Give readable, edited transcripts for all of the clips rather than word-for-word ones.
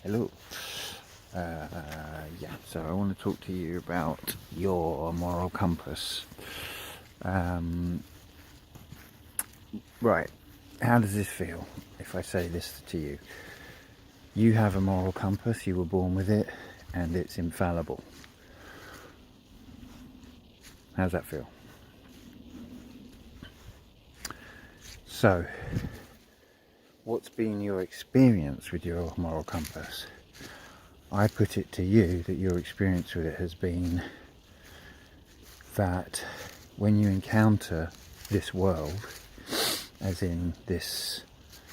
Hello. So I want to talk to you about your moral compass. Right, how does this feel if I say this to you? You have a moral compass, you were born with it, and it's infallible. How's that feel? So, what's been your experience with your moral compass? I put it to you that your experience with it has been that when you encounter this world, as in this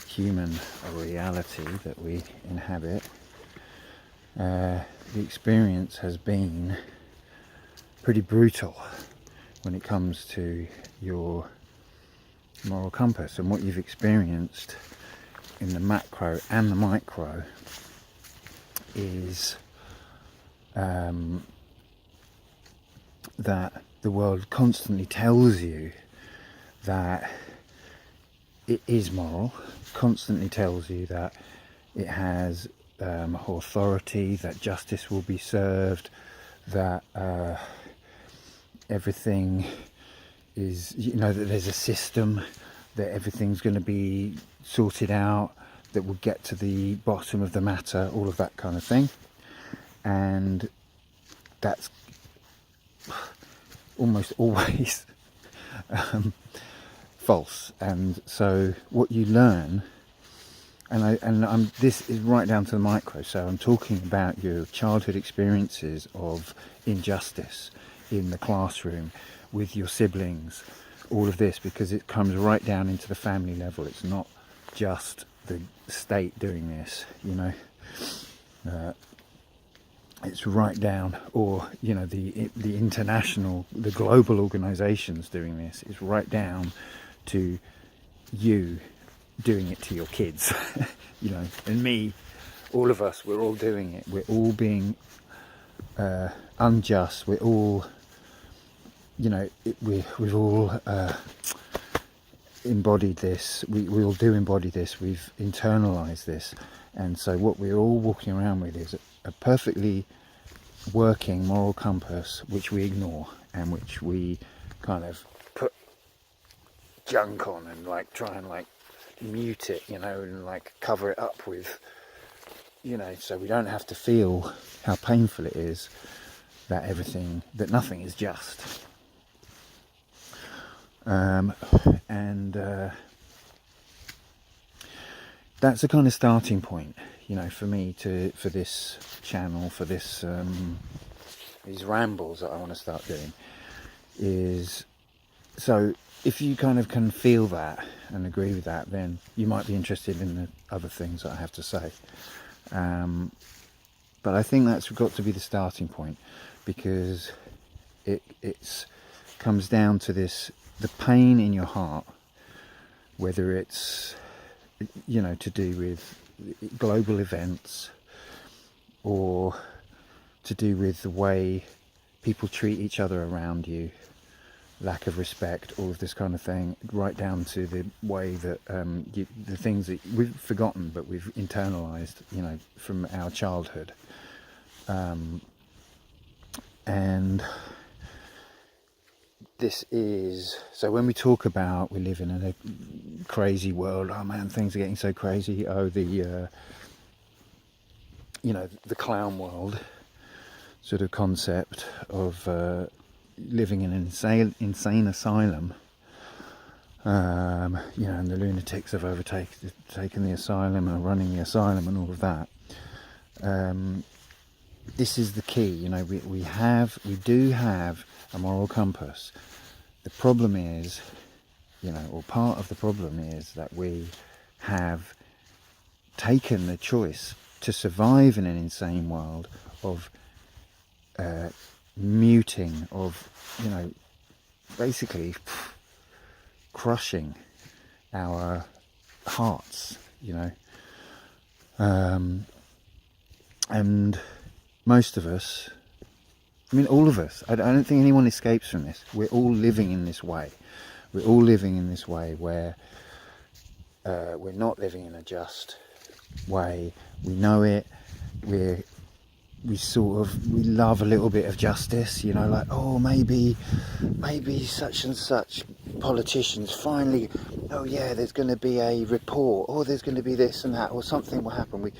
human reality that we inhabit, the experience has been pretty brutal when it comes to your moral compass, and what you've experienced in the macro and the micro is that the world constantly tells you that it is moral, constantly tells you that it has authority, that justice will be served, that everything is, that there's a system, that everything's going to be sorted out, that will get to the bottom of the matter, all of that kind of thing. And that's almost always false. And so what you learn, this is right down to the micro, so I'm talking about your childhood experiences of injustice in the classroom, with your siblings, all of this, because it comes right down into the family level. It's not just the state doing this, it's right down, or the international, the global organizations doing this. It's right down to you doing it to your kids, and me, all of us, we're all doing it. We're all being unjust. We're all, we've all embodied this. We all do embody this. We've internalized this, and so what we're all walking around with is a perfectly working moral compass, which we ignore and which we kind of put junk on and try and mute it, and cover it up with, so we don't have to feel how painful it is that nothing is just. That's a kind of starting point, for me, for this channel, for this these rambles that I want to start doing. Is so if you kind of can feel that and agree with that, then you might be interested in the other things that I have to say. But I think that's got to be the starting point, because it's comes down to this, the pain in your heart, whether it's to do with global events, or to do with the way people treat each other around you, lack of respect, all of this kind of thing, right down to the way that the things that we've forgotten but we've internalized, from our childhood. And this is, so when we talk about we live in a crazy world, oh man, things are getting so crazy, the clown world sort of concept of living in an insane asylum, and the lunatics have overtaken the asylum and are running the asylum and all of that. This is the key. We do have a moral compass. The problem is, or part of the problem is, that we have taken the choice to survive in an insane world of muting, of basically crushing our hearts, and most of us, all of us, I don't think anyone escapes from this. We're all living in this way. We're all living in this way where we're not living in a just way. We know it. we love a little bit of justice, you know, like, oh, maybe such and such politicians finally, oh yeah, there's going to be a report, or there's going to be this and that, or something will happen.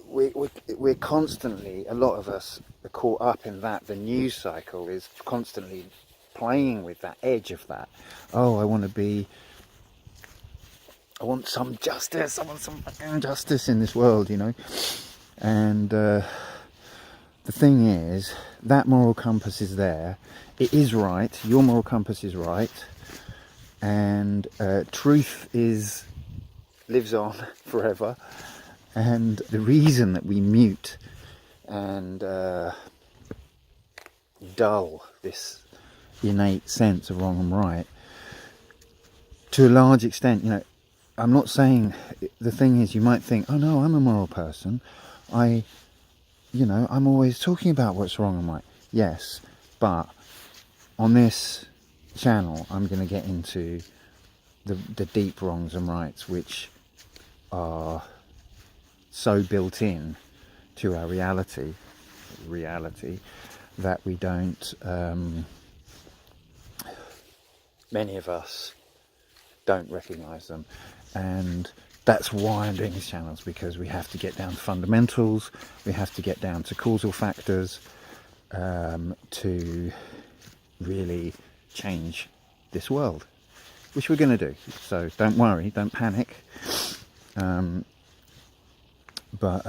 We're constantly, a lot of us are caught up in that. The news cycle is constantly playing with that edge of that. Oh, I want some justice, I want some fucking justice in this world, you know. And the thing is, that moral compass is there. It is right. Your moral compass is right. And truth lives on forever. And the reason that we mute and dull this innate sense of wrong and right, to a large extent, you know, I'm not saying, the thing is, you might think, oh no, I'm a moral person. I'm always talking about what's wrong and right. Yes, but on this channel, I'm going to get into the deep wrongs and rights, which are so built in to our reality that we don't, many of us don't recognize them. And that's why I'm doing these channels, because we have to get down to fundamentals, we have to get down to causal factors, to really change this world, which we're going to do. So don't worry, don't panic. But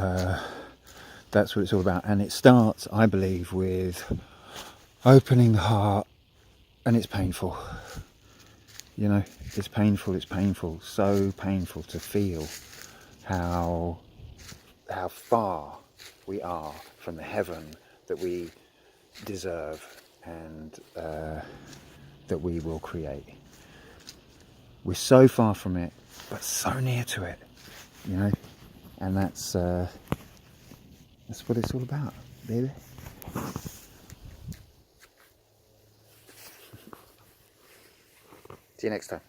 that's what it's all about. And it starts, I believe, with opening the heart, and it's painful. You know, it's painful, so painful to feel how far we are from the heaven that we deserve and that we will create. We're so far from it, but so near to it, you know, and that's what it's all about, baby. See you next time.